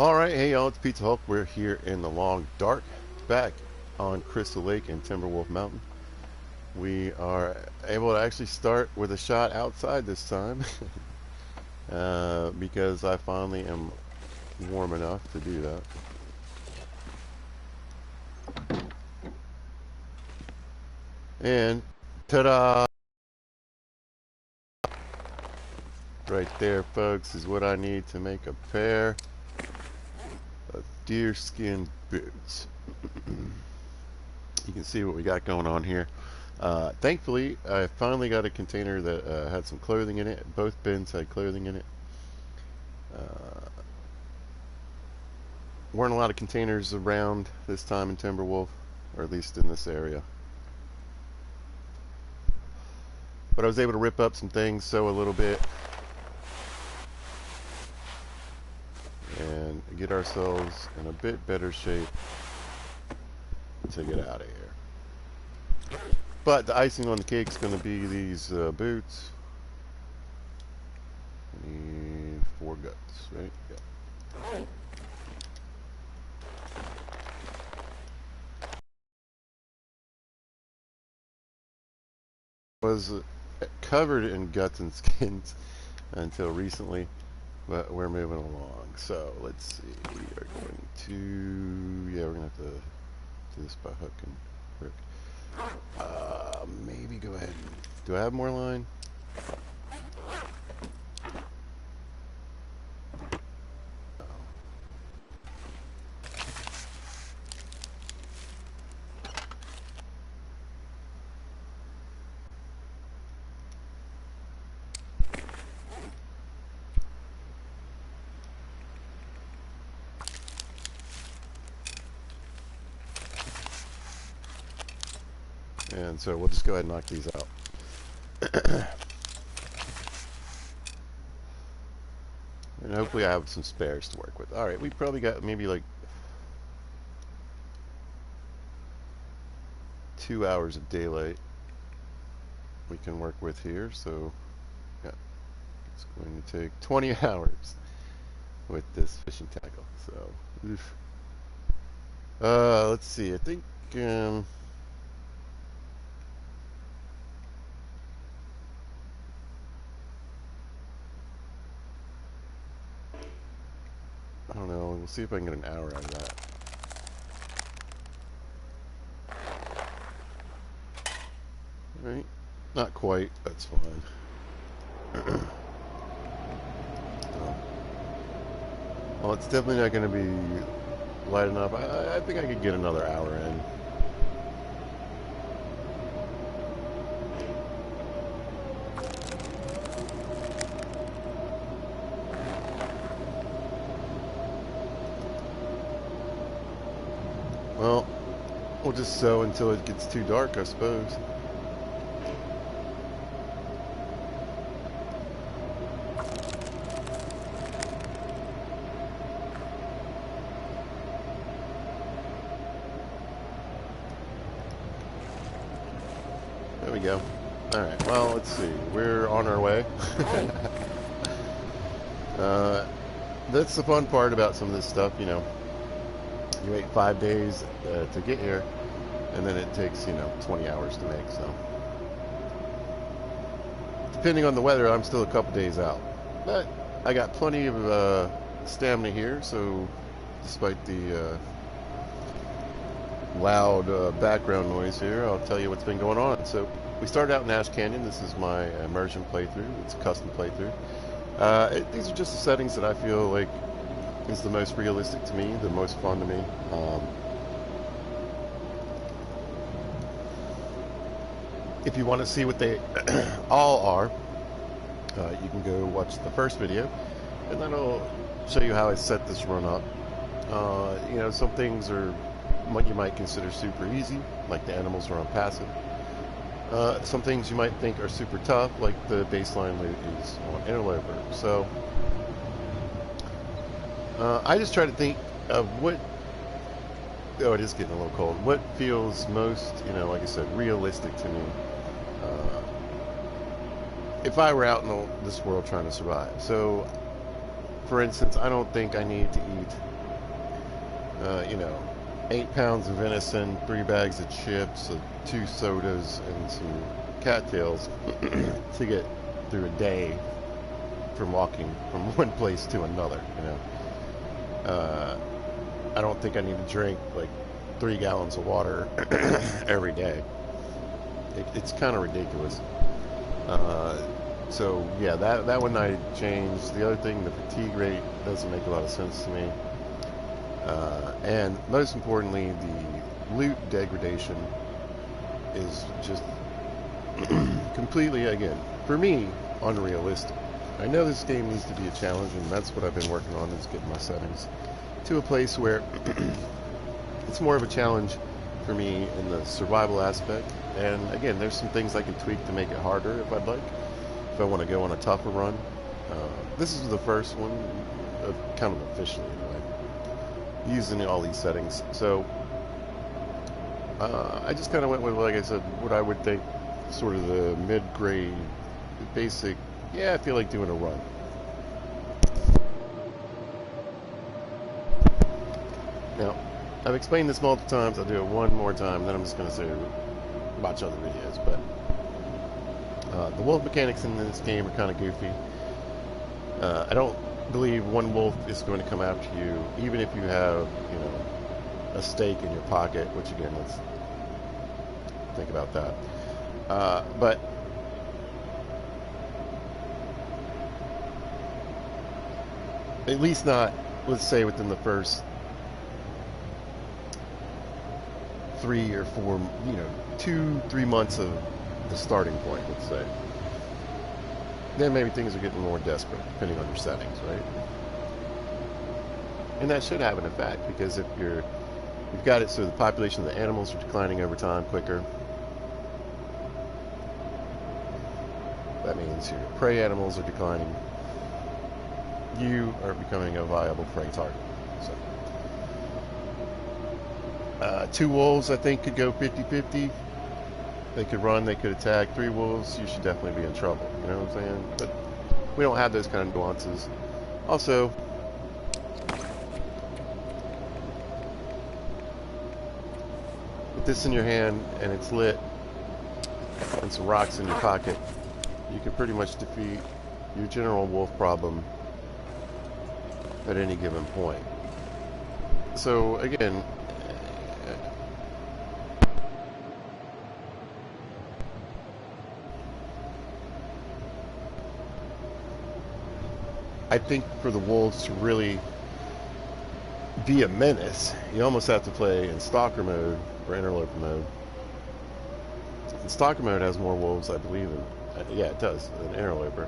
Alright, hey y'all, it's Pizza Hulk. We're here in the long dark, back on Crystal Lake and Timberwolf Mountain. We are able to actually start with a shot outside this time because I finally am warm enough to do that. And ta-da! Right there, folks, is what I need to make a pair of deerskin boots. You can see what we got going on here. Thankfully, I finally got a container that had some clothing in it. Both bins had clothing in it. Weren't a lot of containers around this time in Timberwolf, or at least in this area. But I was able to rip up some things, sew a little bit, and get ourselves in a bit better shape to get out of here. But the icing on the cake is going to be these boots. I need 4 guts, right? Yeah. Was covered in guts and skins until recently, but we're moving along. So let's see. We are going to, yeah, we're gonna have to do this by hook and crook. Maybe go ahead. Do I have more line? And so we'll just go ahead and knock these out. And hopefully I have some spares to work with. Alright, we probably got maybe like 2 hours of daylight we can work with here. So yeah, it's going to take 20 hours with this fishing tackle. So oof. Let's see, I think I don't know. We'll see if I can get an hour out of that. Alright. Not quite. That's fine. Well, it's definitely not going to be light enough. I think I could get another hour in. Well, we'll just sew until it gets too dark, I suppose. There we go. Alright, well, let's see. We're on our way. That's the fun part about some of this stuff, you know. You wait 5 days to get here, and then it takes, 20 hours to make, so. Depending on the weather, I'm still a couple days out. But I got plenty of stamina here, so despite the loud background noise here, I'll tell you what's been going on. So we started out in Ash Canyon. This is my Immersion playthrough. It's a custom playthrough. These are just the settings that I feel like is the most realistic to me, the most fun to me. If you want to see what they all are, you can go watch the first video, and then I'll show you how I set this run up. Some things are what you might consider super easy, like the animals are on passive. Some things you might think are super tough, like the baseline loot is on Interloper. So I just try to think of what, it is getting a little cold, what feels most, like I said, realistic to me. If I were out in this world trying to survive. So, for instance, I don't think I need to eat you know, 8 pounds of venison, 3 bags of chips, 2 sodas, and some cattails to get through a day from walking from one place to another, you know. I don't think I need to drink like 3 gallons of water every day. It's kind of ridiculous. So yeah, that one I changed. The other thing, the fatigue rate doesn't make a lot of sense to me. And most importantly, the loot degradation is just completely, again, for me, unrealistic. I know this game needs to be a challenge, and that's what I've been working on, is getting my settings to a place where it's more of a challenge for me in the survival aspect. And again, there's some things I can tweak to make it harder if I'd like, if I want to go on a tougher run. This is the first one, kind of officially anyway, using all these settings. So I just kind of went with, like I said, what I would think sort of the mid-grade, basic, yeah, I feel like doing a run. Now, I've explained this multiple times. I'll do it one more time, then I'm just going to say watch other videos. But the wolf mechanics in this game are kind of goofy. I don't believe one wolf is going to come after you, even if you have, you know, a stake in your pocket, which again, let's think about that. But at least not, let's say, within the first 3 or 4, you know, 2-3 months of the starting point, let's say. Then maybe things are getting more desperate, depending on your settings, right? And that should have an effect, because if you've got it so the population of the animals are declining over time quicker, that means your prey animals are declining. You are becoming a viable prey target. So, 2 wolves, I think, could go 50-50. They could run, they could attack. 3 wolves, you should definitely be in trouble. You know what I'm saying? But we don't have those kind of nuances. Also, with this in your hand and it's lit and some rocks in your pocket, you can pretty much defeat your general wolf problem at any given point. So again, I think for the wolves to really be a menace, you almost have to play in stalker mode or interloper mode. And stalker mode has more wolves, I believe, yeah, it does, than interloper.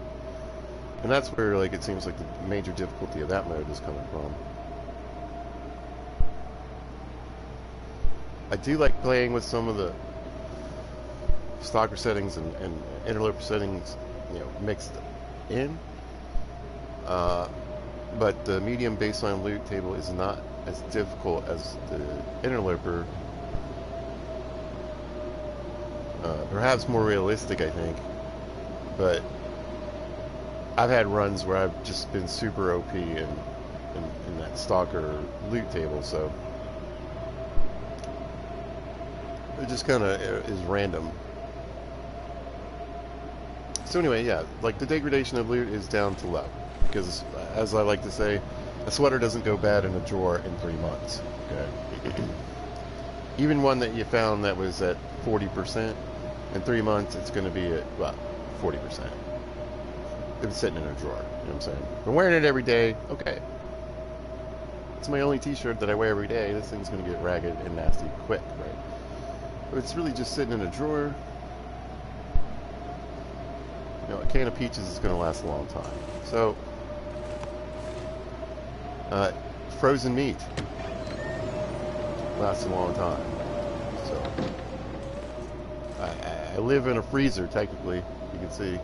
And that's where, like, it seems like the major difficulty of that mode is coming from. I do like playing with some of the stalker settings and interloper settings, you know, mixed in. But the medium baseline loot table is not as difficult as the interloper. Perhaps more realistic, I think. But I've had runs where I've just been super OP in that stalker loot table, so it just kind of is random. So anyway, yeah, like the degradation of loot is down to low. Because, as I like to say, a sweater doesn't go bad in a drawer in 3 months. Okay. Even one that you found that was at 40%, in 3 months it's going to be at, well, 40%. If it's sitting in a drawer, you know what I'm saying? If I'm wearing it every day, okay. It's my only t-shirt that I wear every day. This thing's going to get ragged and nasty quick, right? But it's really just sitting in a drawer. You know, a can of peaches is going to last a long time. So, frozen meat lasts a long time. So, I live in a freezer, technically. You can see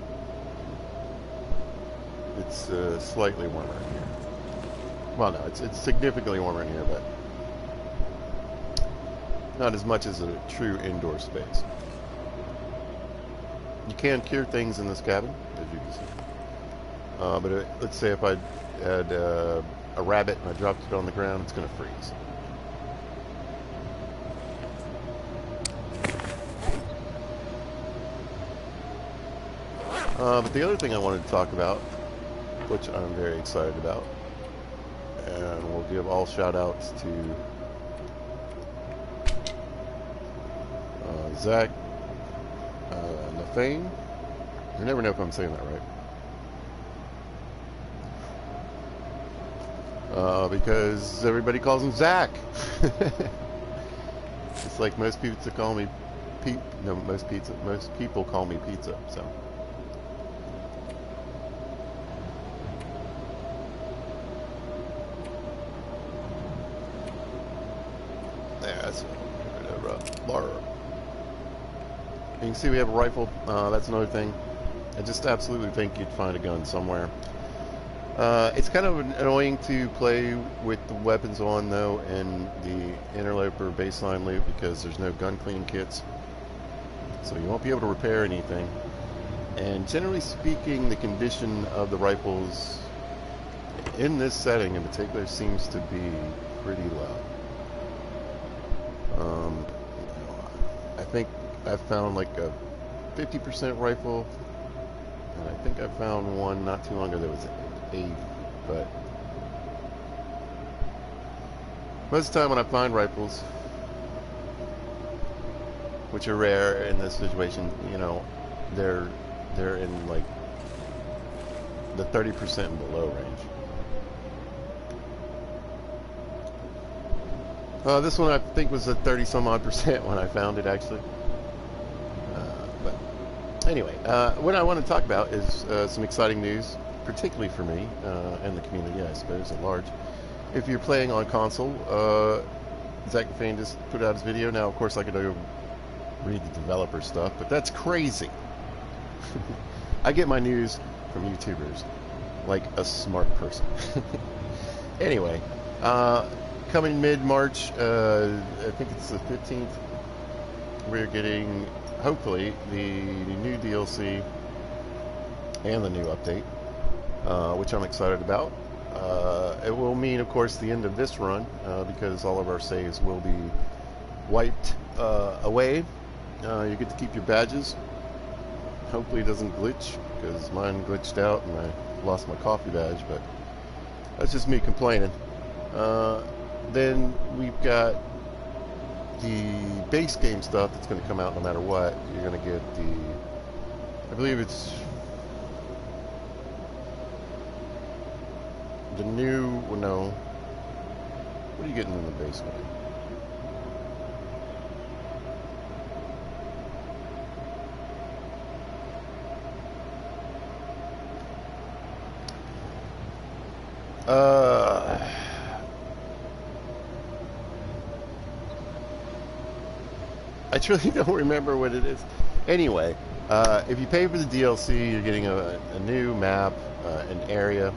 it's slightly warmer in here. Well, no, it's significantly warmer in here, but not as much as a true indoor space. You can cure things in this cabin, as you can see. But let's say if I had a rabbit and I dropped it on the ground, it's going to freeze. But the other thing I wanted to talk about, which I'm very excited about, and we'll give all shout outs to Zach Nafane. I never know if I'm saying that right. Because everybody calls him Zach. It's like most pizza call me Pete. No, most people call me Pizza. So. Yeah, that's bar. You can see we have a rifle. That's another thing. I just absolutely think you'd find a gun somewhere. It's kind of annoying to play with the weapons on, though, in the Interloper baseline loot because there's no gun cleaning kits. So you won't be able to repair anything. And generally speaking, the condition of the rifles in this setting in particular seems to be pretty low. I think I found like a 50% rifle, and I think I found one not too long ago that was 80, but most of the time when I find rifles, which are rare in this situation, you know, they're in like the 30% and below range. This one I think was a 30 some odd percent when I found it, actually. But anyway, what I want to talk about is some exciting news, particularly for me and the community, I suppose, at large. If you're playing on console, Zach Fane just put out his video. Now, of course, I could go read the developer stuff, but that's crazy. I get my news from YouTubers like a smart person. Anyway, coming mid-March, I think it's the 15th, we're getting, hopefully, the new DLC and the new update, which I'm excited about. It will mean, of course, the end of this run, because all of our saves will be wiped away. You get to keep your badges. Hopefully it doesn't glitch, because mine glitched out and I lost my coffee badge, but that's just me complaining. Then we've got the base game stuff that's going to come out no matter what. You're going to get I believe it's the new, well, no, what are you getting in the base game? I truly don't remember what it is. Anyway, if you pay for the DLC, you're getting a new map, an area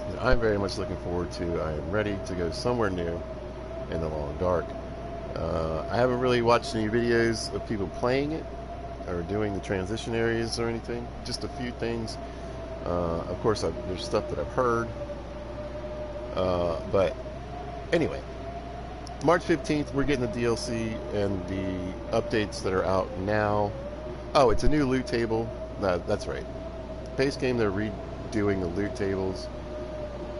that I'm very much looking forward to. I am ready to go somewhere new in the long dark. I haven't really watched any videos of people playing it or doing the transition areas or anything. Just a few things. Of course, there's stuff that I've heard. But anyway, March 15th, we're getting the DLC and the updates that are out now. Oh, it's a new loot table. No, that's right. Base game, they're redoing the loot tables.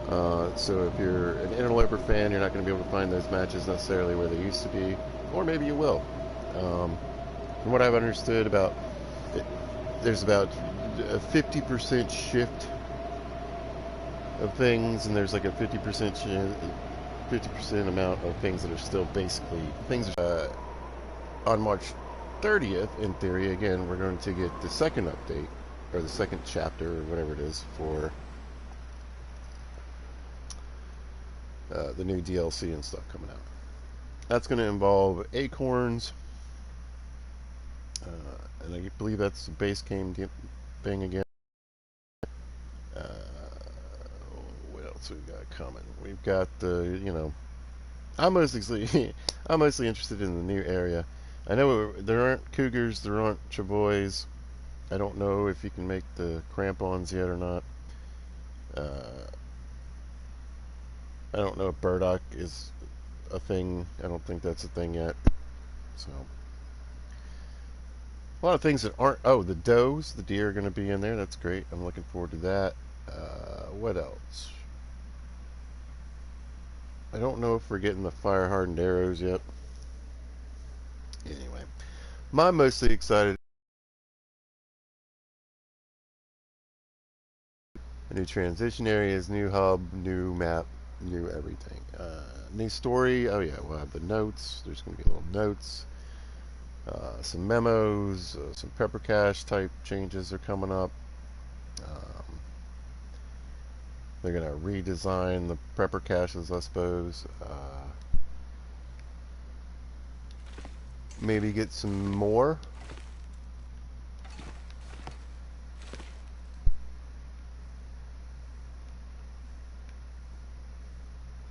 So if you're an Interloper fan, you're not going to be able to find those matches necessarily where they used to be. Or maybe you will. From what I've understood about it, there's about a 50% shift of things, and there's like a 50% amount of things that are still basically things. On March 30th, in theory, again, we're going to get the second update, or the second chapter, or whatever it is, for the new DLC and stuff coming out. That's going to involve acorns, and I believe that's the base game thing again. What else we've got coming? We've got the, I'm mostly interested in the new area. I know there aren't cougars, there aren't travois. I don't know if you can make the crampons yet or not. I don't know if burdock is a thing. I don't think that's a thing yet. So A lot of things that aren't. Oh, the does, the deer are going to be in there. That's great. I'm looking forward to that. What else? I don't know if we're getting the fire hardened arrows yet. Anyway, I'm mostly excited. New transition areas, new hub, new map, new everything. New story. Oh yeah, we'll have the notes. There's going to be little notes, some memos, some pepper cache type changes are coming up. Um, they're going to redesign the prepper caches, I suppose. Maybe get some more.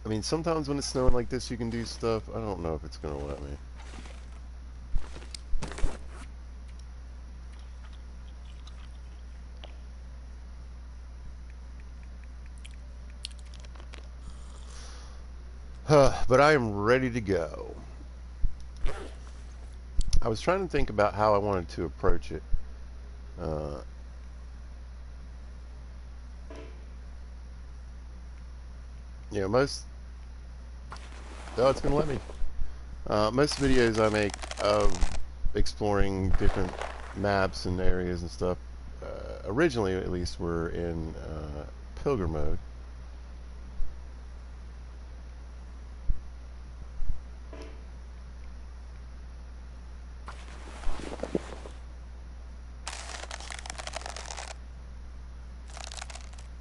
I mean, sometimes when it's snowing like this, you can do stuff. I don't know if it's going to let me. But I am ready to go. I was trying to think about how I wanted to approach it. You know, most... Oh, it's going to let me. Most videos I make of exploring different maps and areas and stuff, originally at least, were in pilgrim mode.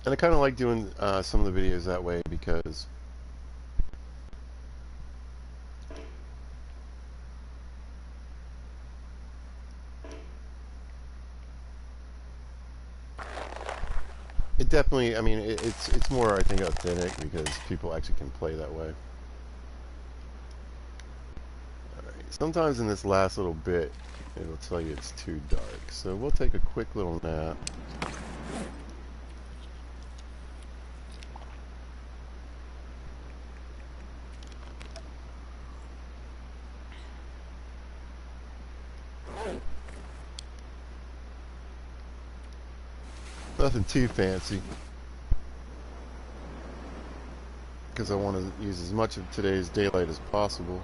And I kind of like doing some of the videos that way because it definitely, I mean, it's more, I think, authentic because people actually can play that way. Alright, sometimes in this last little bit, it'll tell you it's too dark. So we'll take a quick little nap. Nothing too fancy, because I want to use as much of today's daylight as possible.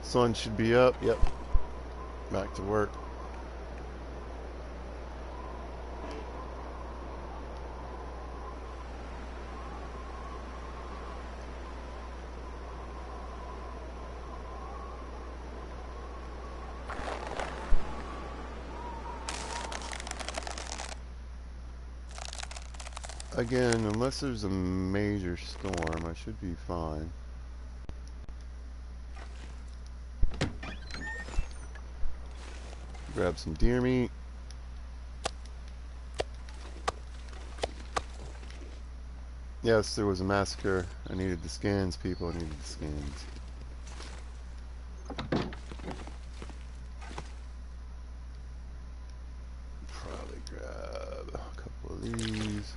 Sun should be up. Yep. Back to work. Again, unless there's a major storm, I should be fine. Grab some deer meat. Yes, there was a massacre. I needed the skins, people. I needed the skins. Probably grab a couple of these.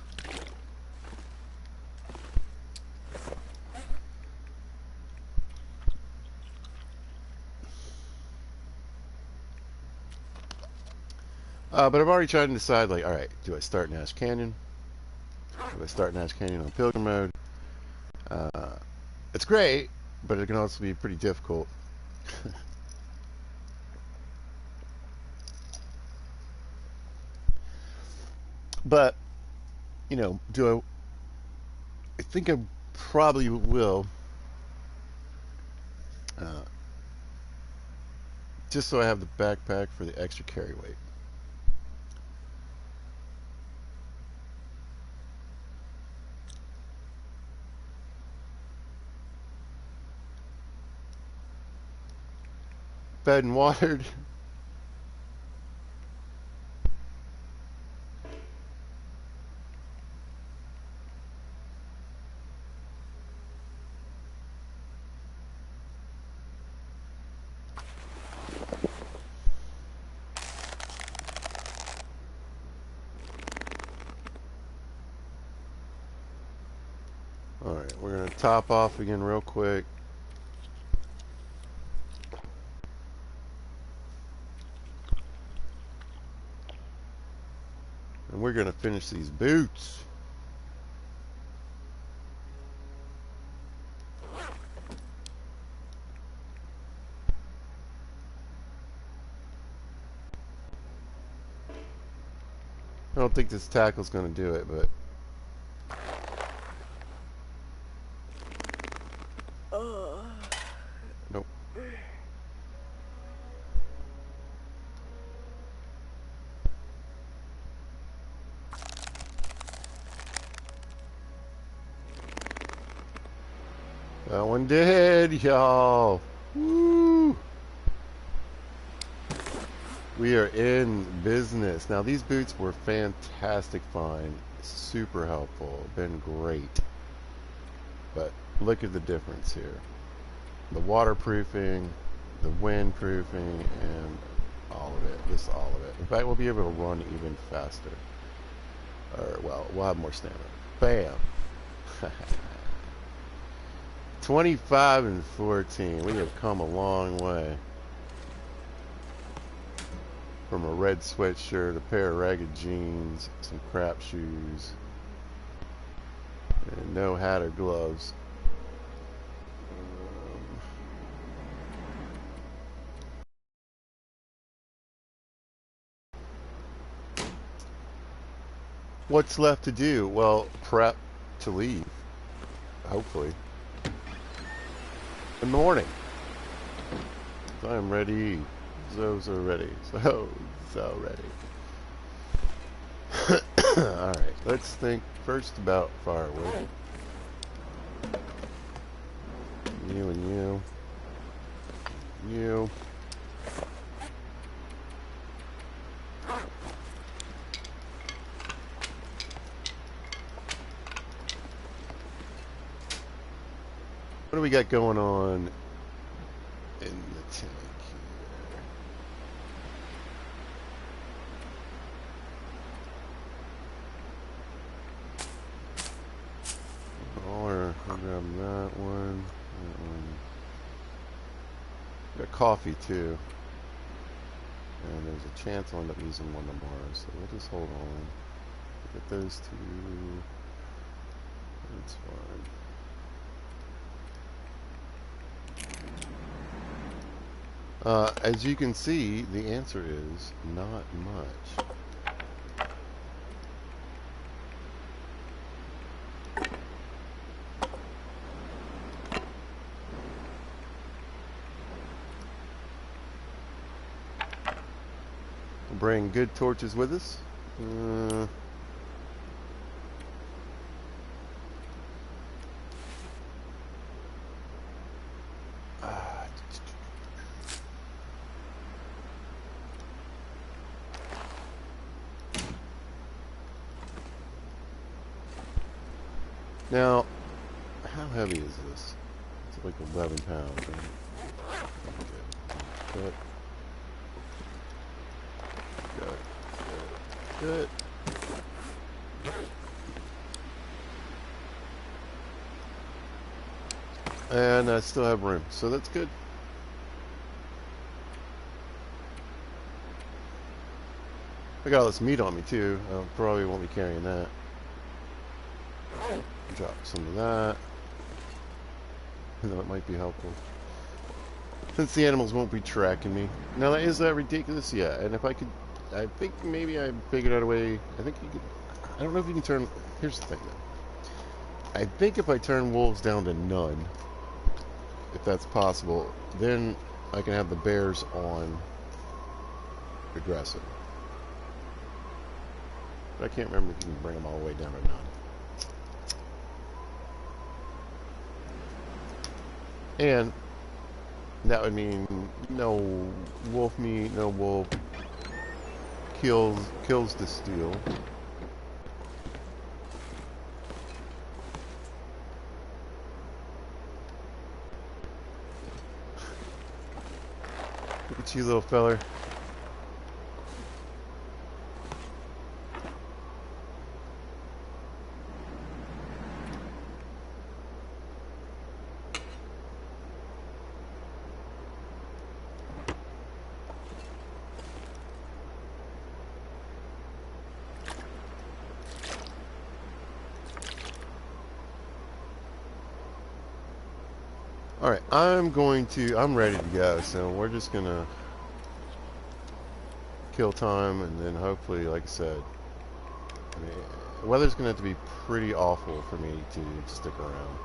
But I've already tried to decide, like, alright, do I start in Ash Canyon? Do I start in Ash Canyon on Pilgrim mode? It's great, but it can also be pretty difficult. But, you know, I think I probably will. Just so I have the backpack for the extra carry weight. Fed and watered. Alright, we're going to top off again real quick. we're going to finish these boots. I don't think this tackle's going to do it, but... Nope. That one did, y'all. Woo! We are in business. Now, these boots were fantastic find. Super helpful. Been great. But look at the difference here. The waterproofing, the windproofing, and all of it. Just all of it. In fact, we'll be able to run even faster. Or, well, we'll have more stamina. Bam! 25 and 14. We have come a long way. From a red sweatshirt, a pair of ragged jeans, some crap shoes, and no hat or gloves. What's left to do? Well, prep to leave. Hopefully. In the morning. So I'm ready. So ready. So ready. Alright, let's think first about firewood. You and you. You. What do we got going on in the tank here? Or I'll grab that one. Got coffee too. And there's a chance I'll end up using one tomorrow, so we'll just hold on. Get those two. That's fine. As you can see, the answer is not much. We'll bring good torches with us. Now, how heavy is this? It's like 11 pounds. Right? Good. And I still have room, so that's good. I got all this meat on me too. I probably won't be carrying that. Drop some of that. That might be helpful. Since the animals won't be tracking me. Now, is that ridiculous? Yeah, and if I could... I think maybe I figured out a way... I think you could... I don't know if you can turn... Here's the thing, though. I think if I turn wolves down to none, if that's possible, then I can have the bears on aggressive. But I can't remember if you can bring them all the way down to none. And that would mean no wolf meat, no wolf kills the steel. Look at you, little feller. Alright, I'm ready to go, so we're just gonna kill time, and then hopefully, like I said, I mean, the weather's gonna have to be pretty awful for me to stick around.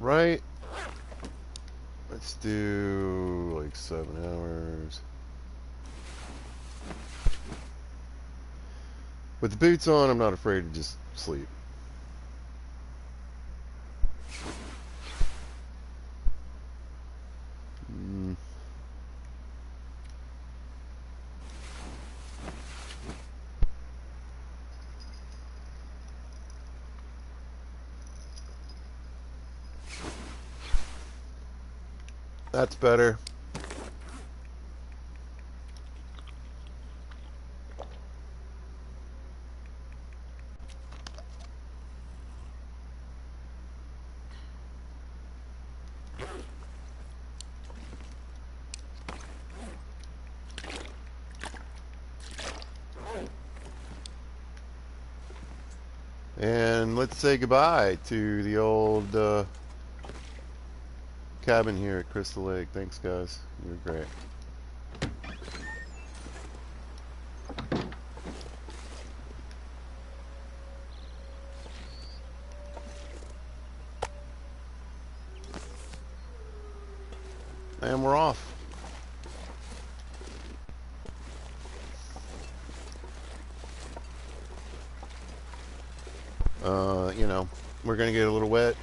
Right? Let's do like 7 hours. With the boots on, I'm not afraid to just sleep. That's better. And let's say goodbye to the old cabin here at Crystal Lake. Thanks, guys. You're great. And we're off. You know, we're going to get a little wet.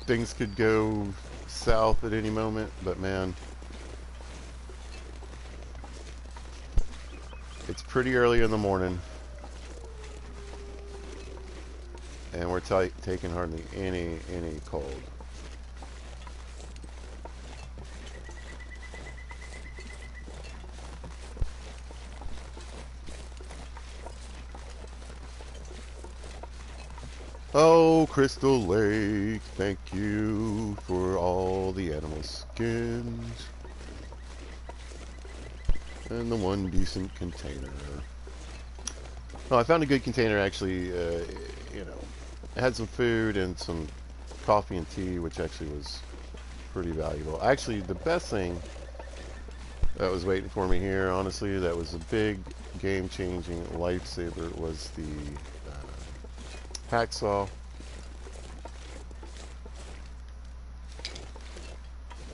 Things could go south at any moment, but man, it's pretty early in the morning. And we're taking hardly any cold. Oh, Crystal Lake, thank you for all the animal skins. And the one decent container. Oh, I found a good container actually, you know. It had some food and some coffee and tea, which actually was pretty valuable. Actually, the best thing that was waiting for me here, honestly, that was a big game-changing lifesaver, was the hacksaw.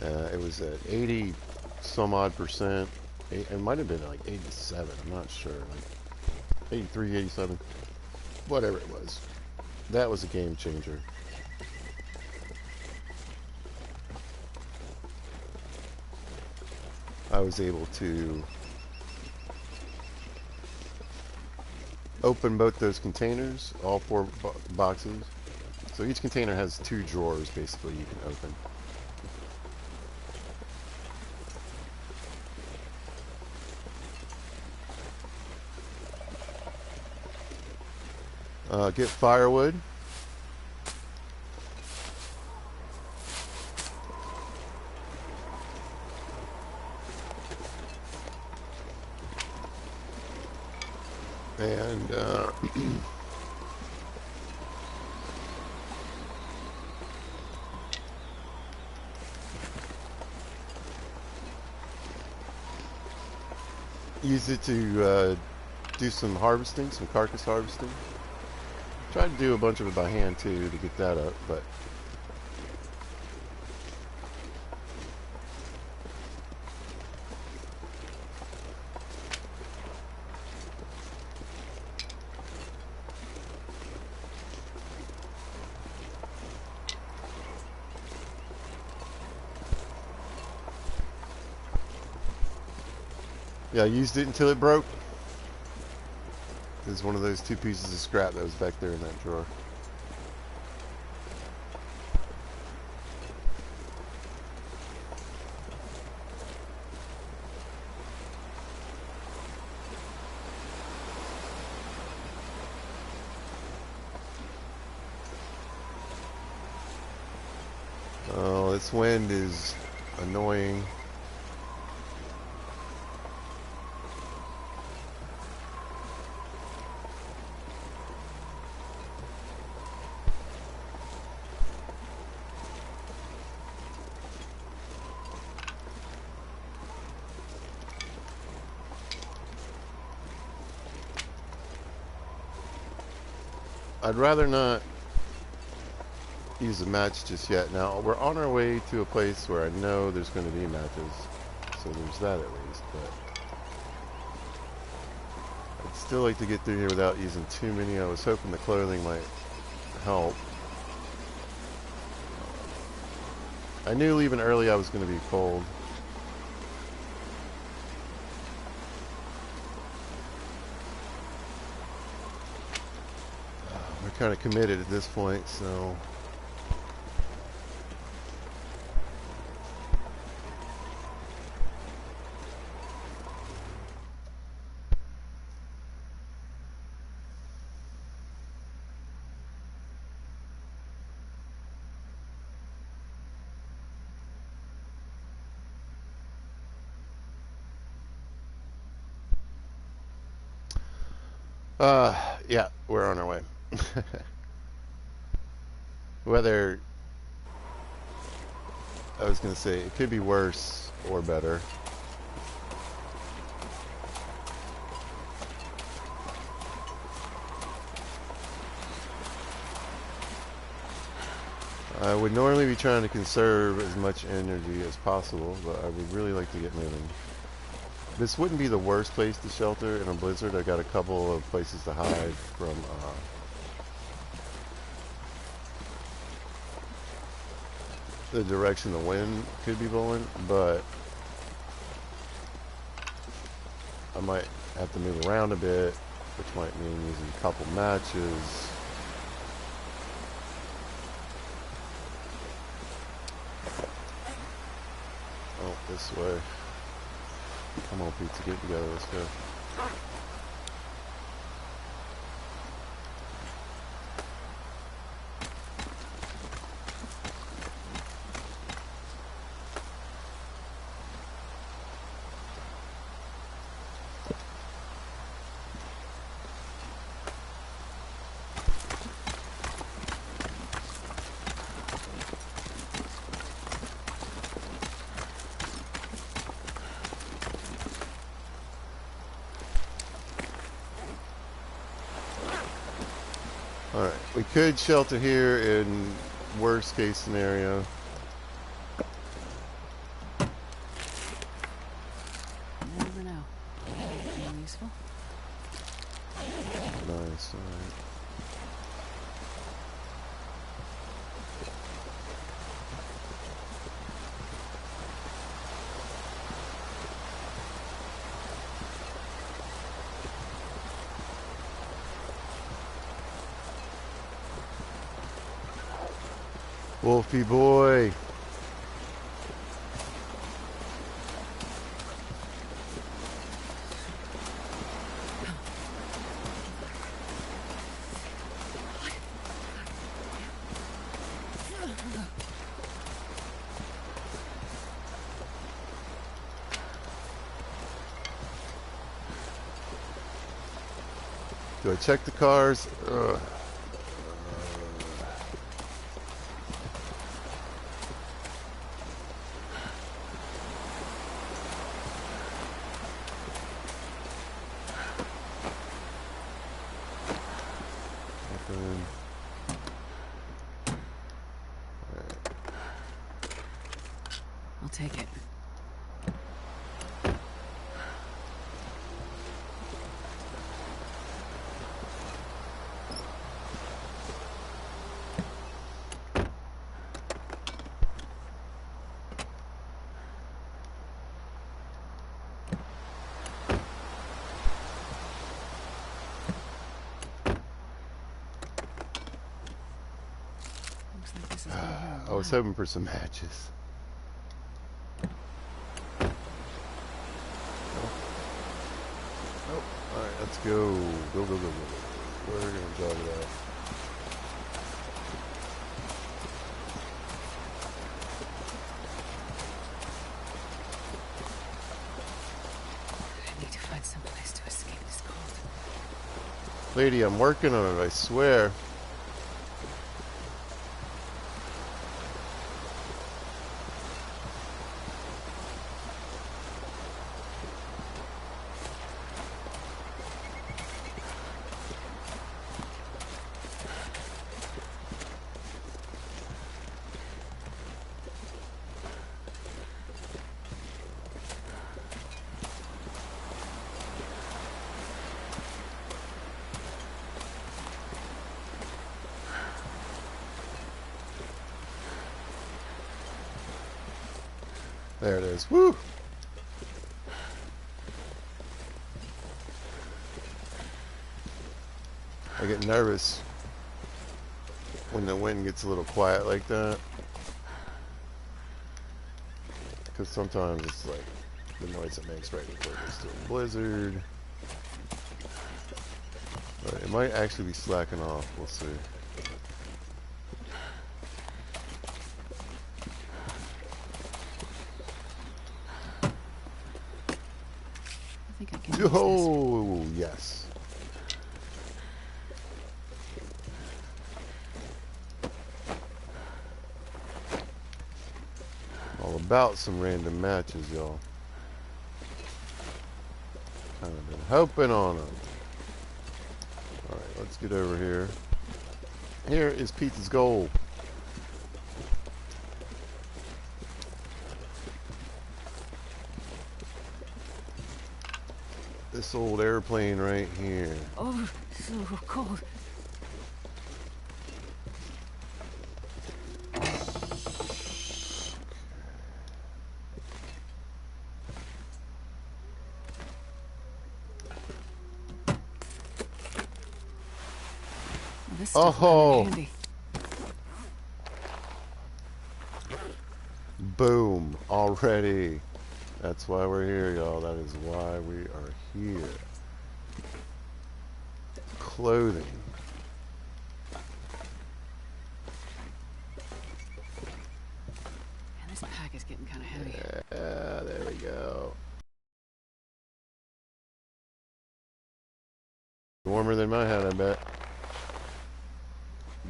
It was at 80 some odd percent. It might have been like 87, I'm not sure. Like 83, 87, whatever it was. That was a game changer. I was able to open both those containers, all 4 boxes. So each container has 2 drawers basically you can open. Get firewood. And use it to do some harvesting, some carcass harvesting. Tried to do a bunch of it by hand too to get that up, but yeah, I used it until it broke. It was one of those 2 pieces of scrap that was back there in that drawer. Oh, this wind is annoying. I'd rather not use a match just yet. Now, we're on our way to a place where I know there's going to be matches, so there's that at least, but I'd still like to get through here without using too many. I was hoping the clothing might help. I knew leaving early I was going to be cold. We're kind of committed at this point, so... yeah, we're on our way. Whether, I was going to say, it could be worse or better. I would normally be trying to conserve as much energy as possible, but I would really like to get moving. This wouldn't be the worst place to shelter in a blizzard. I got a couple of places to hide from the direction the wind could be blowing, but I might have to move around a bit, which might mean using a couple matches. Oh, this way. Come on, pizza, get together, let's go. Alright, we could shelter here in worst case scenario. You never know. Anything useful? Nice, alright. Wolfie boy. Do I check the cars? Ugh. I'll take it. Looks like this is gonna be I was hoping for some matches. Nope. Alright, let's go. Go, go, go, go. We're gonna jog it out. Lady, I'm working on it, I swear. There it is. Woo! I get nervous when the wind gets a little quiet like that. Because sometimes it's like the noise it makes right before it goes to a blizzard. But it might actually be slacking off. We'll see. I think I can use this. Oh, yes. All about some random matches, y'all. Kind of been hoping on them. Alright, let's get over here. Here is Pizza's goal. This old airplane right here. Oh, so cold. This stuff will come in handy. Boom. Already. That's why we're here, y'all. That is why we are here. Clothing. Man, this pack is getting kind of heavy. Yeah, there we go. Warmer than my head, I bet.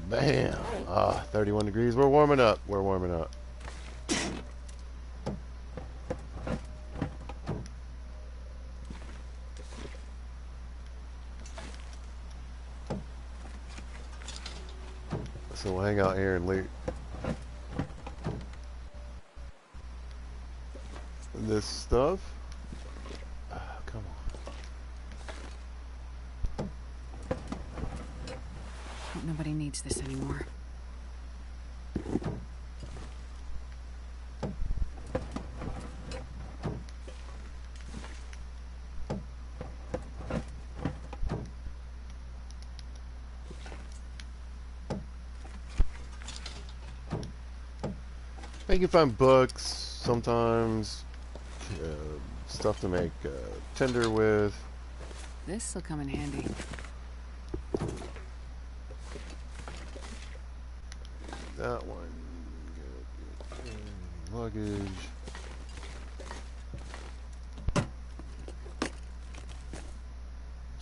Bam! 31 degrees. We're warming up. We're warming up. So we'll hang out here and loot this stuff. Come on. Hope nobody needs this anymore. You can find books sometimes, stuff to make tinder with. This'll come in handy. That one. Luggage.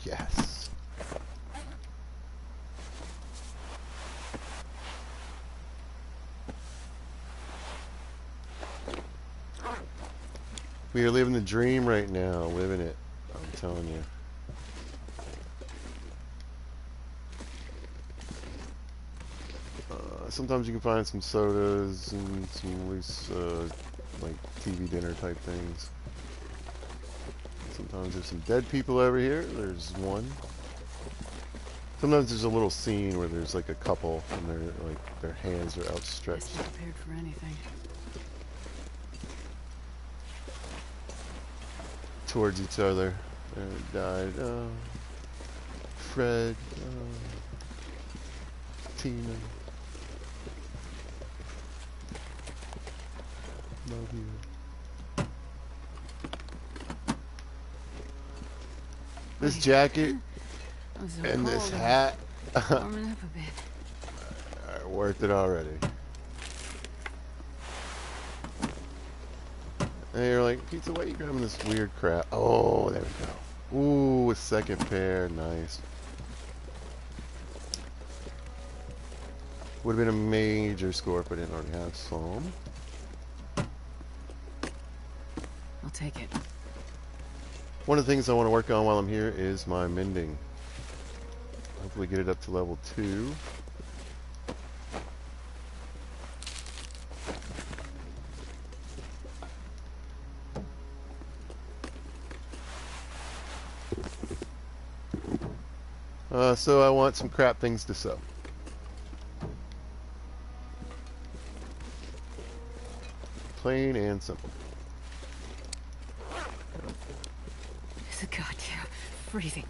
Yes. We are living the dream right now, living it. I'm telling you. Sometimes you can find some sodas and some loose, like TV dinner type things. Sometimes there's some dead people over here. There's one. Sometimes there's a little scene where there's like a couple and they're like their hands are outstretched. Just prepared for anything. Towards each other. Died. Fred. Tina. Love you. This jacket So and cold. this hat Warming up a bit. are worth it already. And you're like, Pizza, why are you grabbing this weird crap? Oh, there we go. Ooh, a second pair. Nice. Would have been a major score if I didn't already have some. I'll take it. One of the things I want to work on while I'm here is my mending. Hopefully get it up to level 2. So I want some crap things to sell. Plain and simple. God, yeah. Freezing.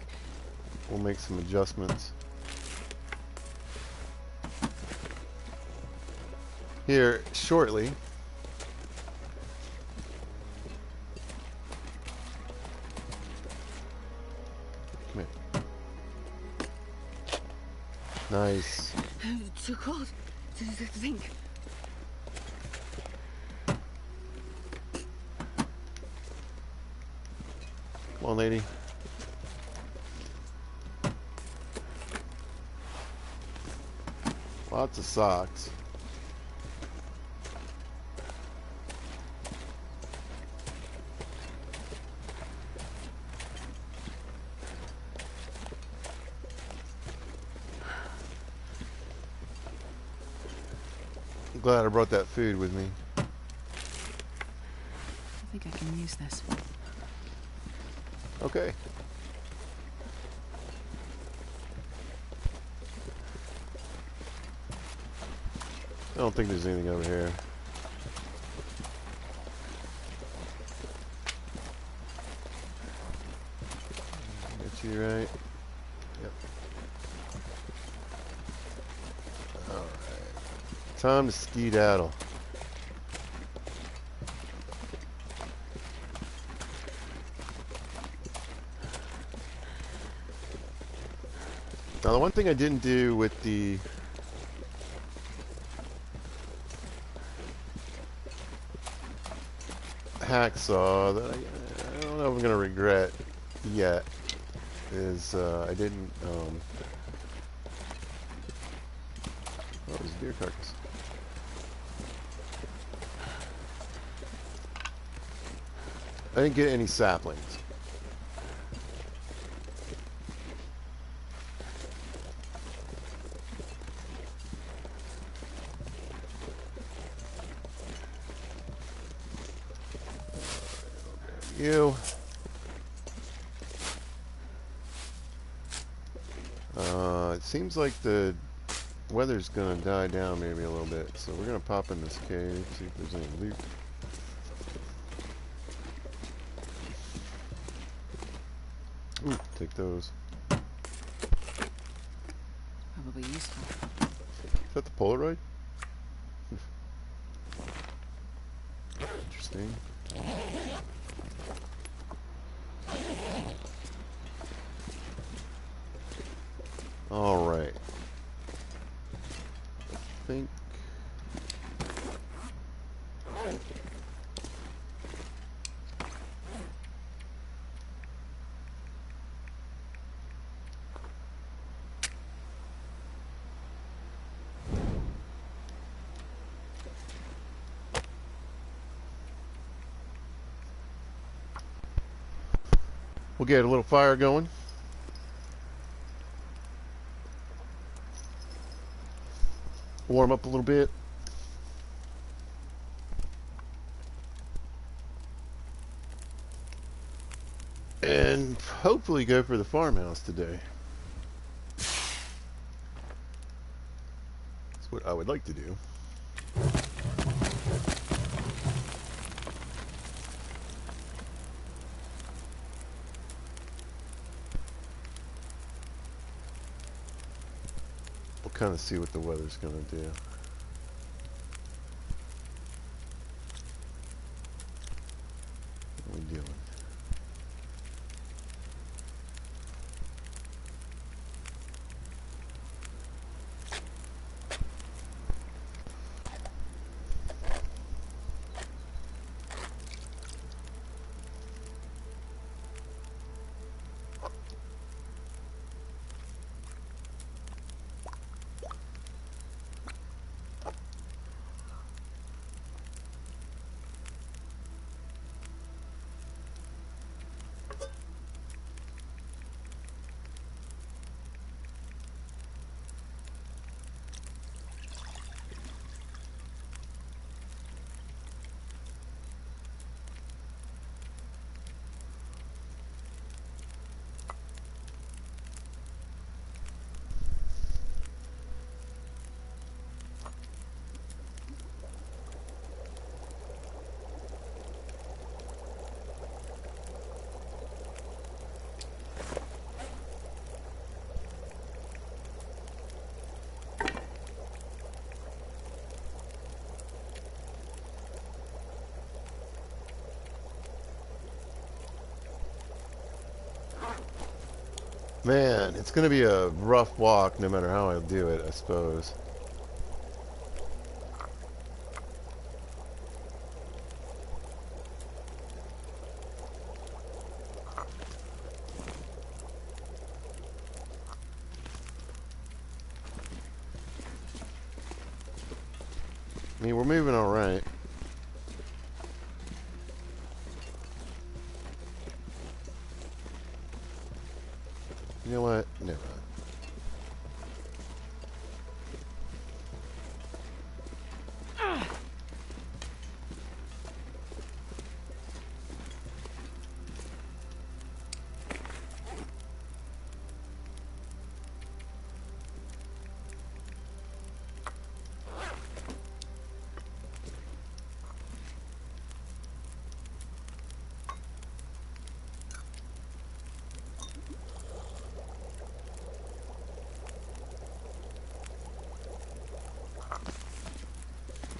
We'll make some adjustments. Here shortly. Come here. Nice. Too cold to think. Come on, lady. Lots of socks. I'm glad I brought that food with me. I think I can use this. Okay. I don't think there's anything over here. Get you right. Yep. Alright. Time to skedaddle. Now the one thing I didn't do with the hacksaw that I don't know if I'm going to regret yet is I didn't oh, it was a deer carcass. I didn't get any saplings. You. It seems like the weather's gonna die down maybe a little bit, so we're gonna pop in this cave, see if there's any loot. Ooh, take those. Probably useful. Is that the Polaroid? Interesting. All right. I think. We'll get a little fire going. Warm up a little bit. And hopefully go for the farmhouse today. That's what I would like to do. We'll kind of see what the weather's going to do. What are we doing? Man, it's going to be a rough walk no matter how I do it, I suppose. I mean, we're moving all right. You know what? Never mind.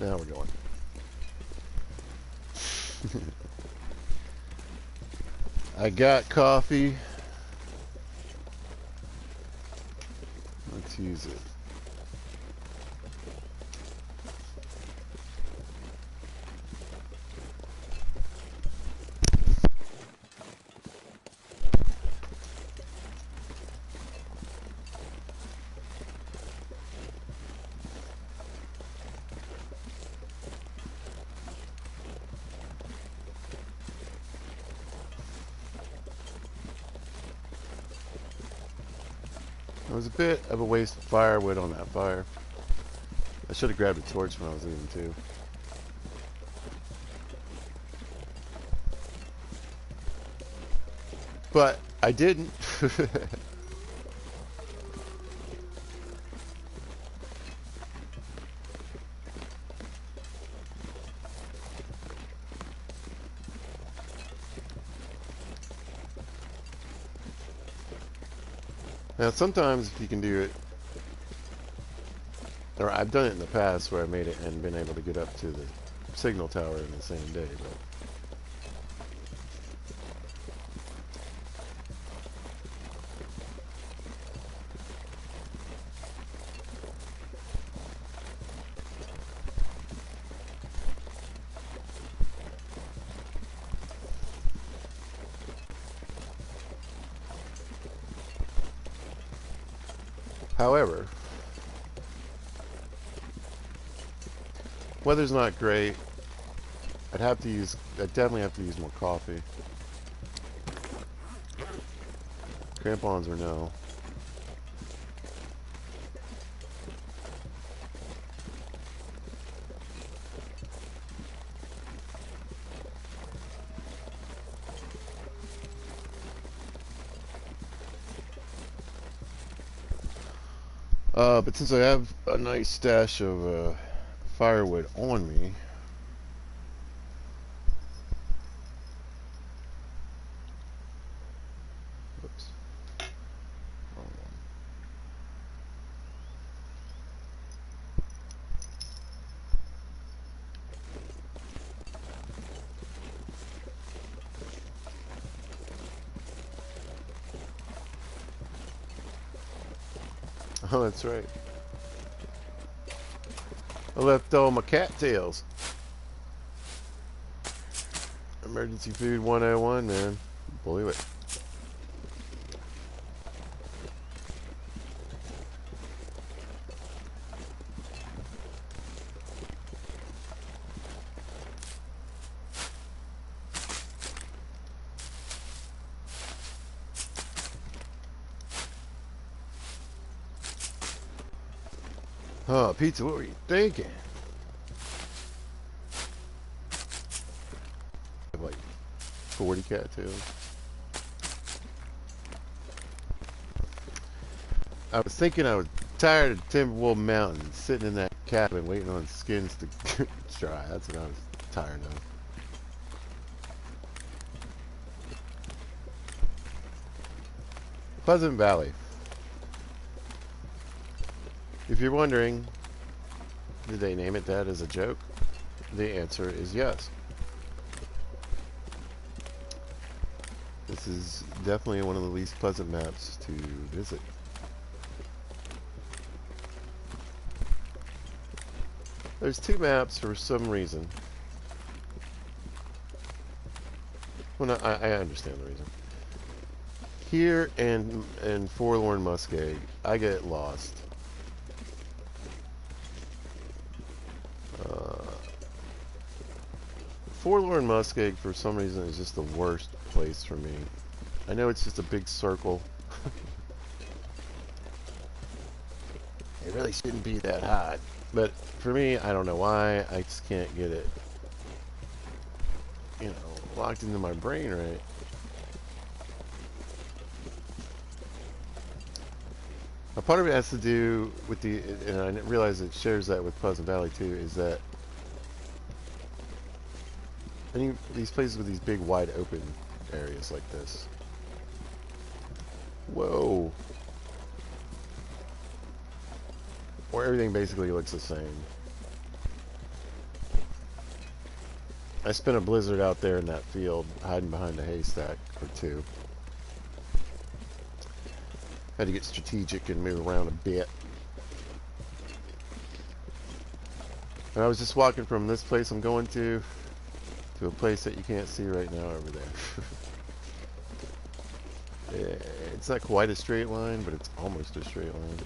Now we're going. I got coffee. Let's use it. It was a bit of a waste of firewood on that fire. I should have grabbed a torch when I was leaving too. But I didn't. Now sometimes if you can do it, or I've done it in the past where I made it and been able to get up to the signal tower in the same day, but however, weather's not great. I'd definitely have to use more coffee. Crampons or no. But since I have a nice stash of firewood on me, oops, wrong one. Oh, that's right. I left all my cattails. Emergency food 101, man. Believe it. Oh, pizza, what were you thinking? I have like 40 cattails. I was thinking I was tired of Timberwolf Mountain, sitting in that cabin waiting on skins to dry. That's what I was tired of. Pleasant Valley. If you're wondering, did they name it that as a joke? The answer is yes. This is definitely one of the least pleasant maps to visit. There's two maps for some reason. Well, no, I understand the reason. Here and Forlorn Muskeg, I get lost. Forlorn Muskeg, for some reason, is just the worst place for me. I know it's just a big circle. It really shouldn't be that hot. But for me, I don't know why, I just can't get it, you know, locked into my brain right. A part of it has to do with the, and I realize it shares that with Pleasant Valley too, is that these places with these big wide open areas like this. Whoa. Where everything basically looks the same. I spent a blizzard out there in that field, hiding behind a haystack or two. Had to get strategic and move around a bit. And I was just walking from this place I'm going to a place that you can't see right now over there. It's not quite a straight line, but it's almost a straight line.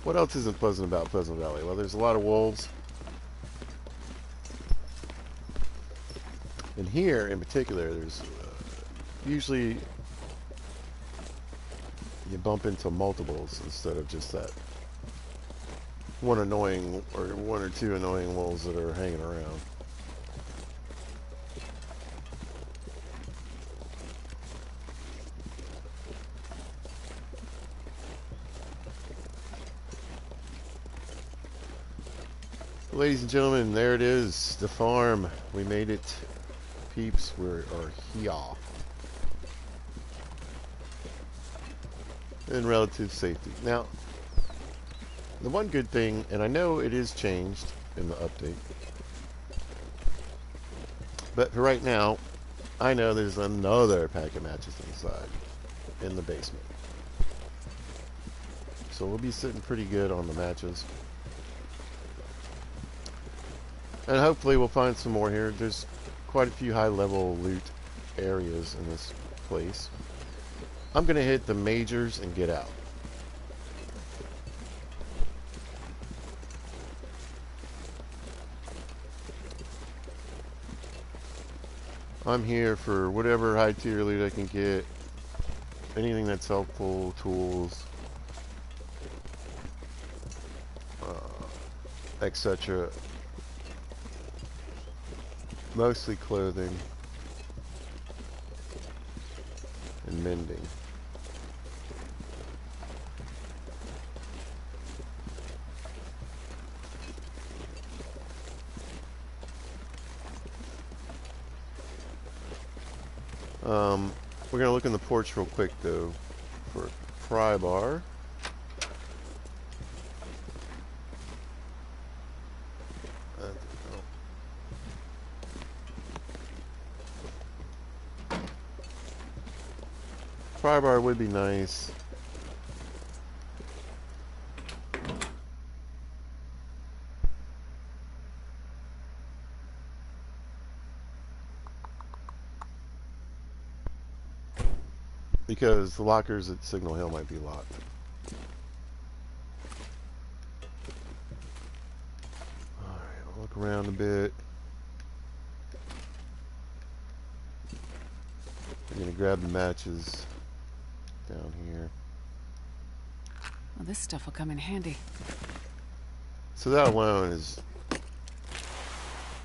What else isn't pleasant about Pleasant Valley? Well, there's a lot of wolves. And here, in particular, there's usually you bump into multiples instead of just that one or two annoying wolves that are hanging around. Ladies and gentlemen, there it is, the farm. We made it. Peeps, we are here. In relative safety. Now, the one good thing, and I know it is changed in the update, but for right now, I know there's another pack of matches inside, in the basement. So we'll be sitting pretty good on the matches. And hopefully we'll find some more here. There's quite a few high-level loot areas in this place. I'm going to hit the majors and get out. I'm here for whatever high-tier loot I can get. Anything that's helpful, tools, etc. Mostly clothing and mending. We're going to look in the porch real quick, though, for a pry bar. Pry bar would be nice. Because the lockers at Signal Hill might be locked. Alright, I'll look around a bit. I'm going to grab the matches down here. Well, this stuff will come in handy. So that alone is...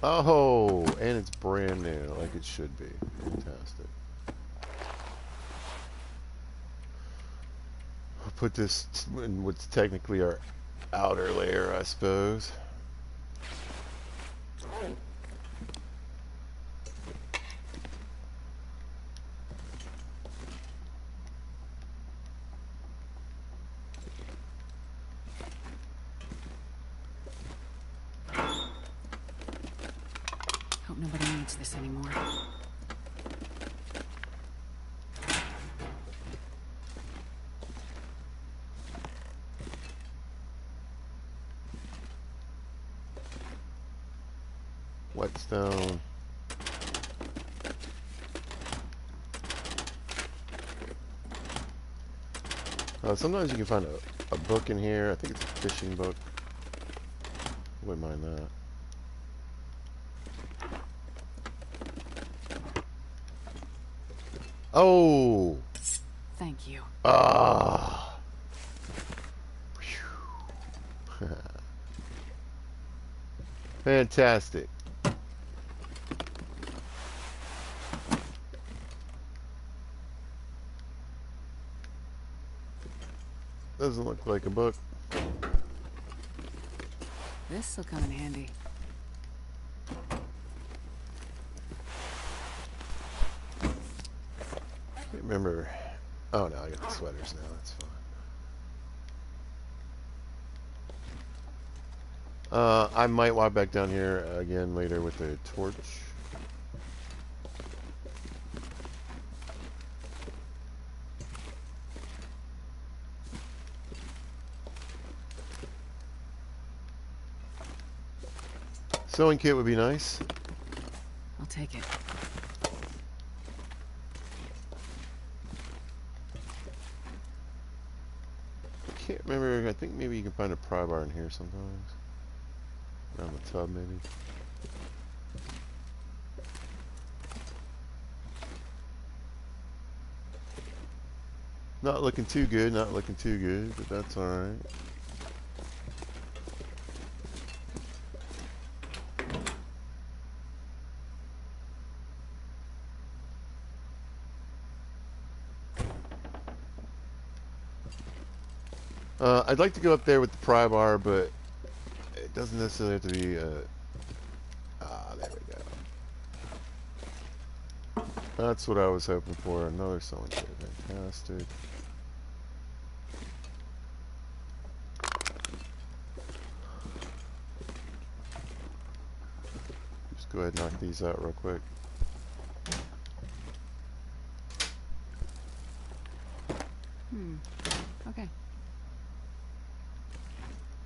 Oh, and it's brand new, like it should be. Fantastic. I'll put this in what's technically our outer layer, I suppose. Hope nobody needs this anymore. Whetstone. Sometimes you can find a book in here. I think it's a fishing book. Wouldn't mind that. Oh! Thank you. Ah! Fantastic. Doesn't look like a book. This'll come in handy. Can't remember. Oh no, I got the sweaters now. That's fine. I might walk back down here again later with a torch. Sewing kit would be nice. I'll take it. Can't remember. I think maybe you can find a pry bar in here sometimes. Around the tub, maybe. Not looking too good, not looking too good, but that's alright. I'd like to go up there with the pry bar, but it doesn't necessarily have to be there we go. That's what I was hoping for. Another sewing kit. Fantastic. Just go ahead and knock these out real quick. Okay.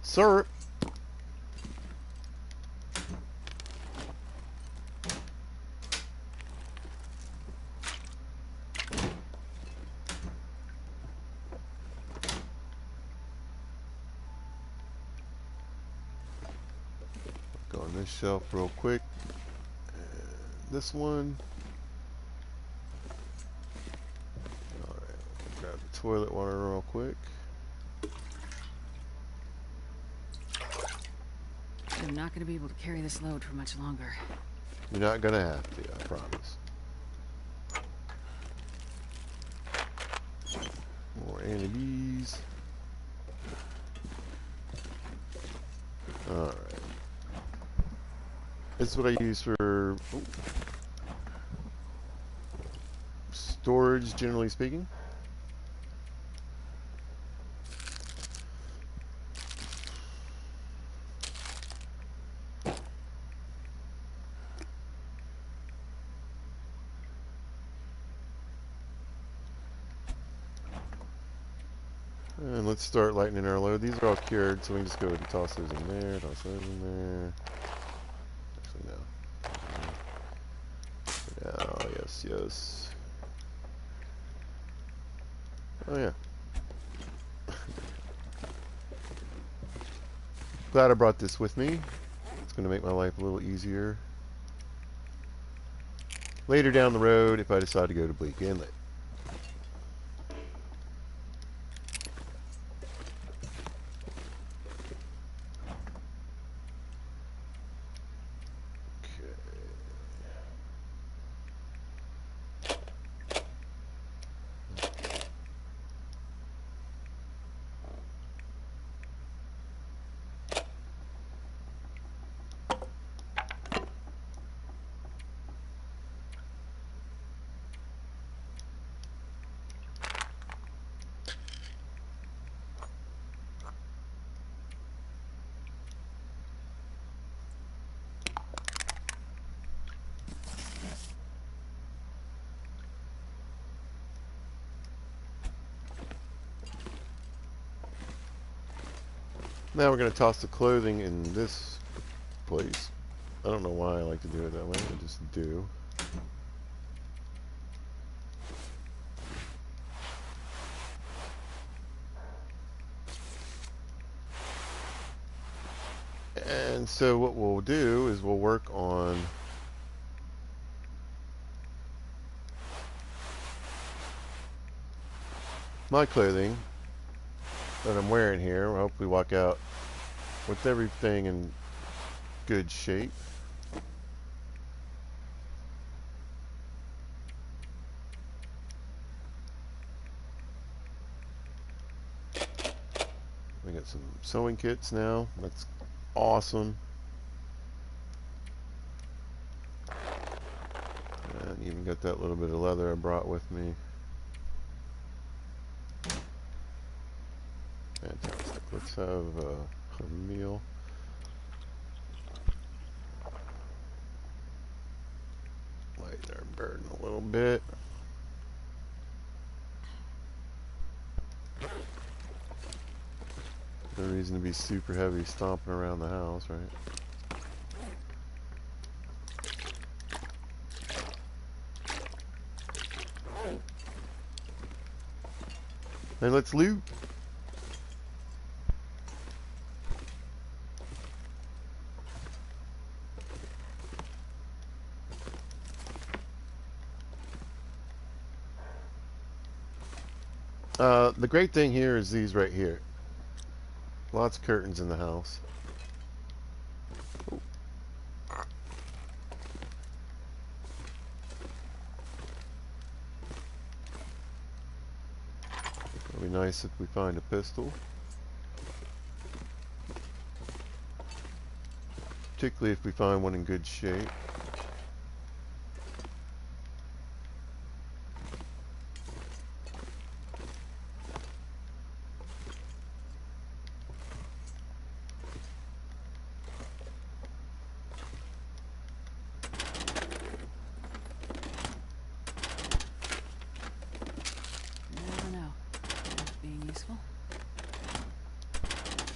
Sir. Go on this shelf real quick. And this one. Alright, grab the toilet water real quick. I'm not going to be able to carry this load for much longer. You're not gonna have to, I promise. More anti-bees. Alright. This is what I use for storage, generally speaking. And let's start lightening our load. These are all cured, so we can just go ahead and toss those in there, toss those in there. Actually, no. Oh, yes, yes. Oh, yeah. Glad I brought this with me. It's going to make my life a little easier later down the road if I decide to go to Bleak Inlet. Now we're going to toss the clothing in this place. I don't know why I like to do it that way. I just do. And so what we'll do is we'll work on my clothing that I'm wearing here. We'll hopefully walk out with everything in good shape. We got some sewing kits now. That's awesome. And even got that little bit of leather I brought with me. Fantastic. Let's have a meal. Lighten our burden a little bit. No reason to be super heavy stomping around the house, right? And let's loot. The great thing here is these right here. Lots of curtains in the house. It'll be nice if we find a pistol. Particularly if we find one in good shape.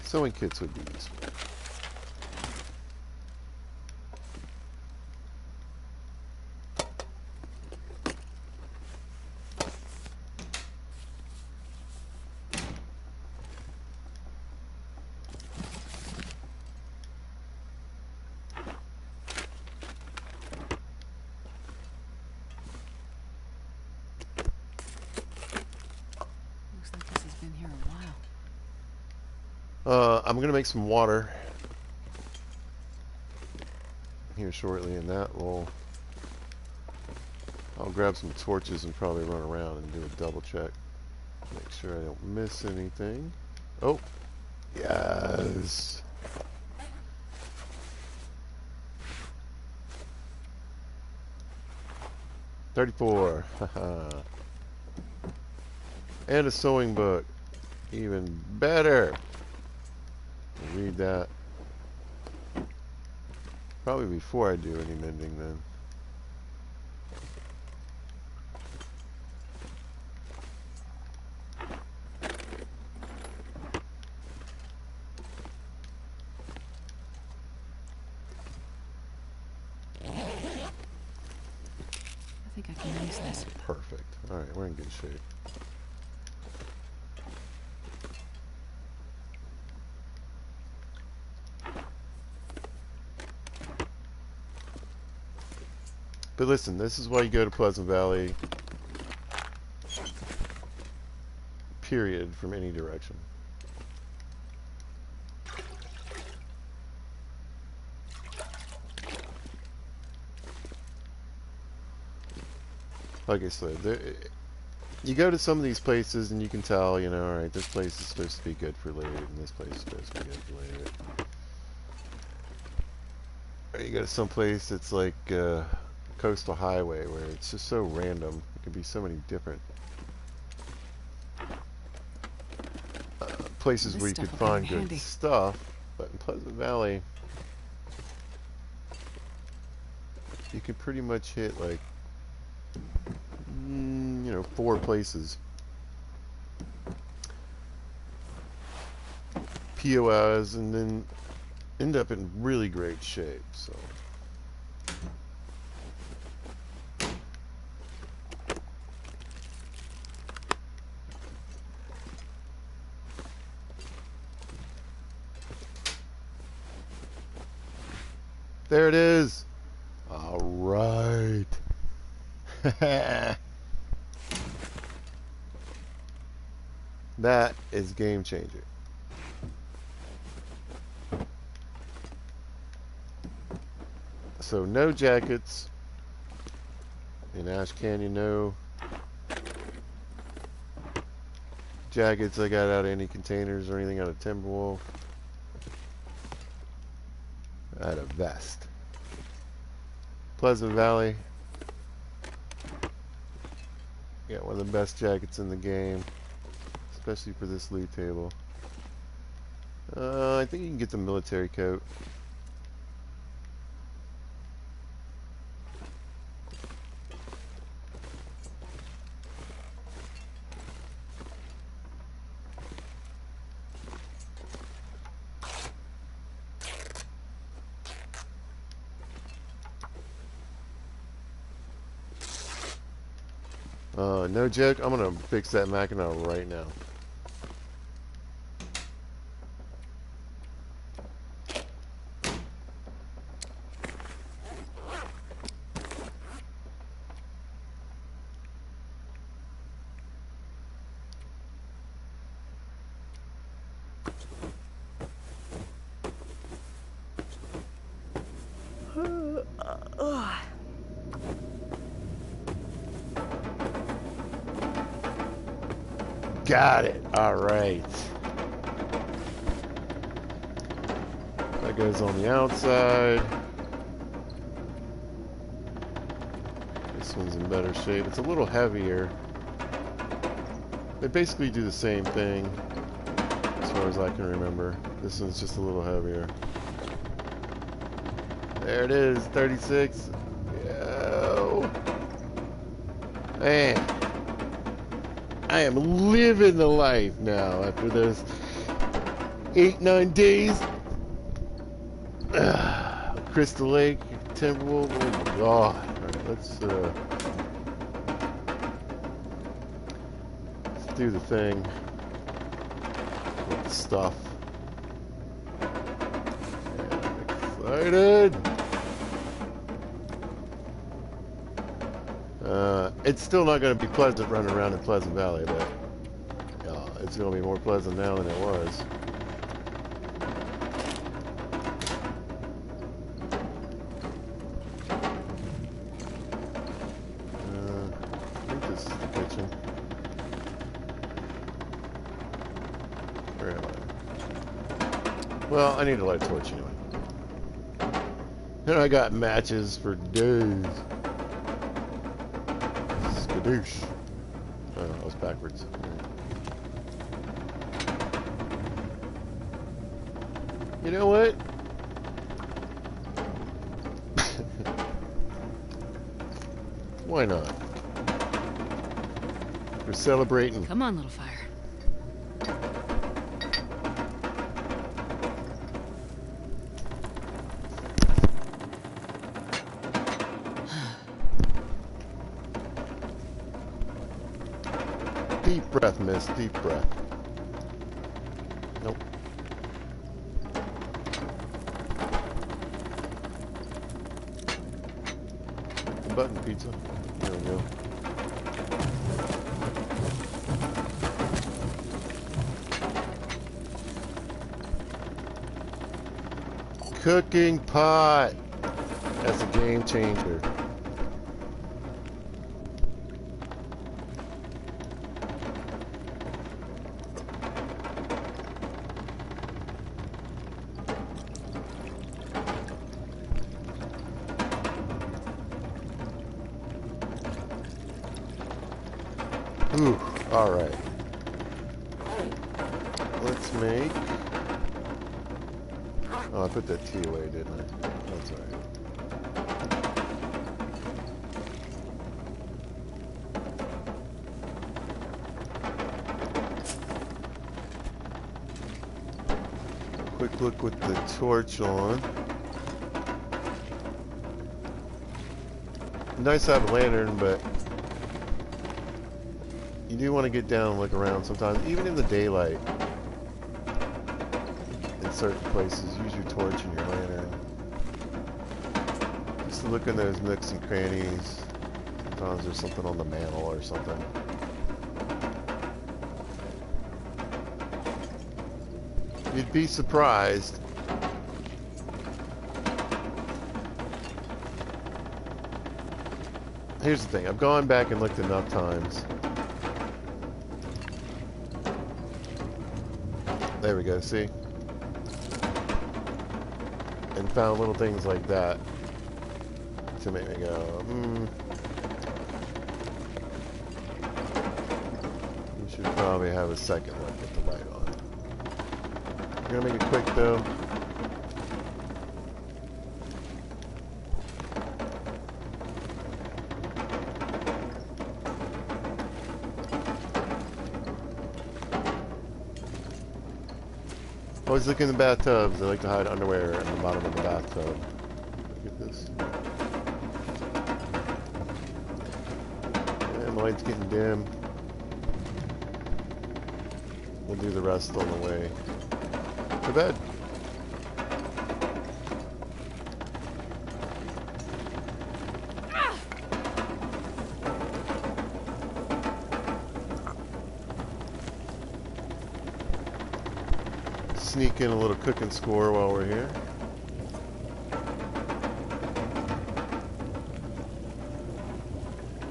Sewing kits would be useful. Looks like this has been here a while. I'm gonna make some water here shortly, and that will. I'll grab some torches and probably run around and do a double check. Make sure I don't miss anything. Oh, yes. $34. And a sewing book. Even better. I'll read that. Probably before I do any mending then. I think I can use this. Perfect. Alright, we're in good shape. But listen, this is why you go to Pleasant Valley, period, from any direction. Like I said, you go to some of these places and you can tell, you know, alright, this place is supposed to be good for loot, and this place is supposed to be good for loot. Or you go to some place that's like coastal highway where it's just so random. It could be so many different places where you could find good stuff, but in Pleasant Valley you can pretty much hit like 4 places. POIs and then end up in really great shape. So. There it is. All right. That is game changer. So no jackets in Ash Canyon, no jackets I got out of any containers or anything out of Timberwolf. I had a vest. Pleasant Valley. Got one of the best jackets in the game, especially for this loot table. I think you can get the military coat. No joke, I'm gonna fix that Mackinac right now. Got it. All right. That goes on the outside. This one's in better shape. It's a little heavier. They basically do the same thing as far as I can remember. This one's just a little heavier. There it is, 36. Yo. Man. I am living the life now after those 8-9 days. Crystal Lake, Timberwolf, oh my god. Alright, let's do the thing with the stuff. Yeah, I'm excited. It's still not going to be pleasant running around in Pleasant Valley, but it's going to be more pleasant now than it was. I think this is the kitchen. Where am I? Well, I need to light a torch anyway. And I got matches for days. Skadoosh. Oh, that was backwards. You know what? Why not? We're celebrating. Come on, little fire. Deep breath, miss. Deep breath. Nope. The button pizza. There we go. Cooking pot. That's a game changer. Ooh, all right. Let's make. Oh, I put that tea away, didn't I? That's all right. quick look with the torch on. Nice to have a lantern, but you do want to get down and look around sometimes, even in the daylight. In certain places, use your torch and your lantern. Just to look in those nooks and crannies. Sometimes there's something on the mantle or something. You'd be surprised. Here's the thing, I've gone back and looked enough times. There we go, see? And found little things like that to make me go, We should probably have a second look at the light on. I'm gonna make it quick though. Always look in the bathtubs. I like to hide underwear in the bottom of the bathtub. Look at this. And the light's getting dim. We'll do the rest on the way to bed. Sneak in a little cooking score while we're here.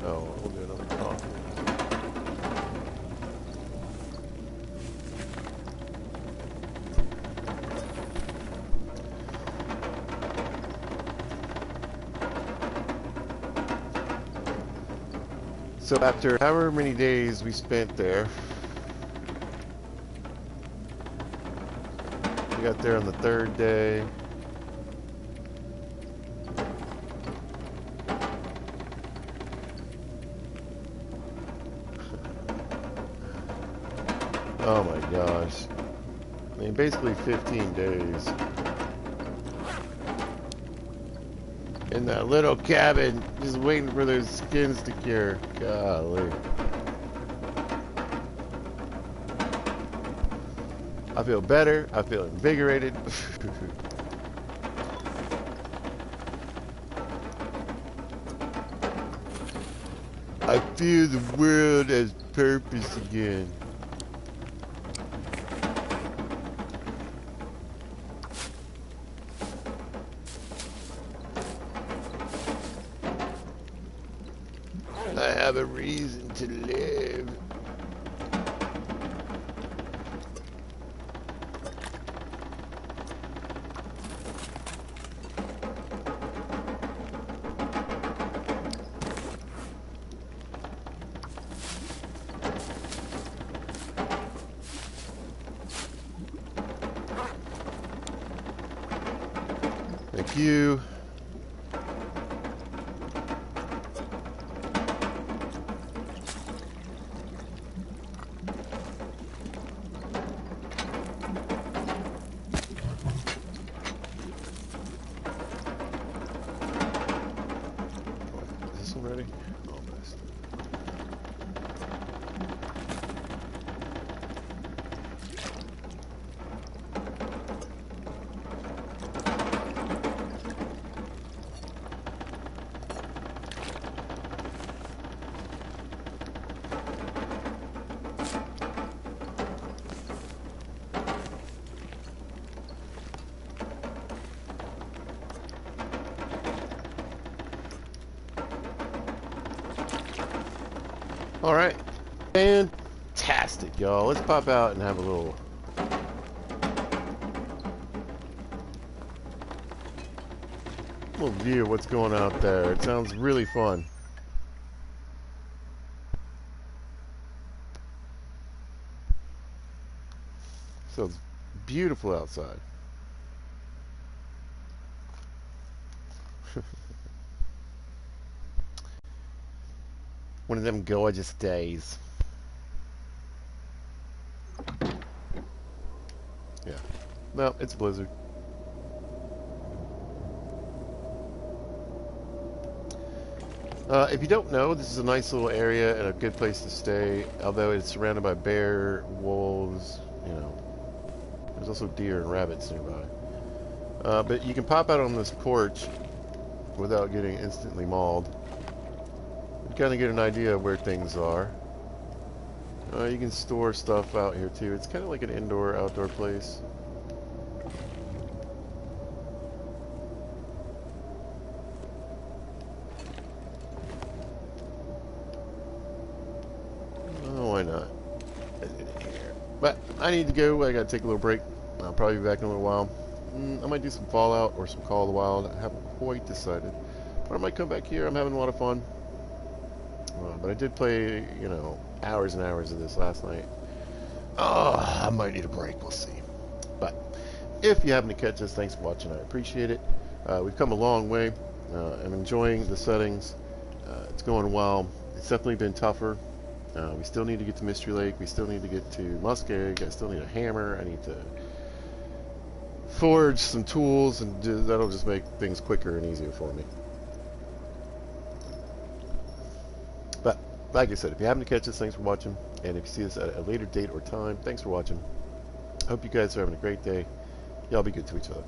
Oh, we'll do another coffee. So after however many days we spent there, we got there on the third day. Oh my gosh. I mean, basically 15 days. In that little cabin, just waiting for those skins to cure. Golly. I feel better. I feel invigorated. I feel the world has purpose again. I have a reason to live. Thank you. Is this one ready? Almost. All right, fantastic, y'all. Let's pop out and have a little view of what's going out there. It sounds really fun. So it's beautiful outside. One of them gorgeous days. Yeah. No, it's a blizzard. If you don't know, this is a nice little area and a good place to stay, although it's surrounded by bear, wolves, you know. There's also deer and rabbits nearby. But you can pop out on this porch without getting instantly mauled. You kind of get an idea of where things are. You can store stuff out here too. It's kind of like an indoor-outdoor place. Oh, why not? But I need to go. I gotta take a little break. I'll probably be back in a little while. I might do some Fallout or some Call of the Wild. I haven't quite decided. But I might come back here. I'm having a lot of fun. But I did play, you know, hours and hours of this last night. Oh, I might need a break. We'll see. But if you happen to catch us, thanks for watching. I appreciate it. We've come a long way. I'm enjoying the settings. It's going well. It's definitely been tougher. We still need to get to Mystery Lake. We still need to get to Muskeg. I still need a hammer. I need to forge some tools, and that'll just make things quicker and easier for me. But like I said, if you happen to catch us, thanks for watching. And if you see us at a later date or time, thanks for watching. Hope you guys are having a great day. Y'all be good to each other.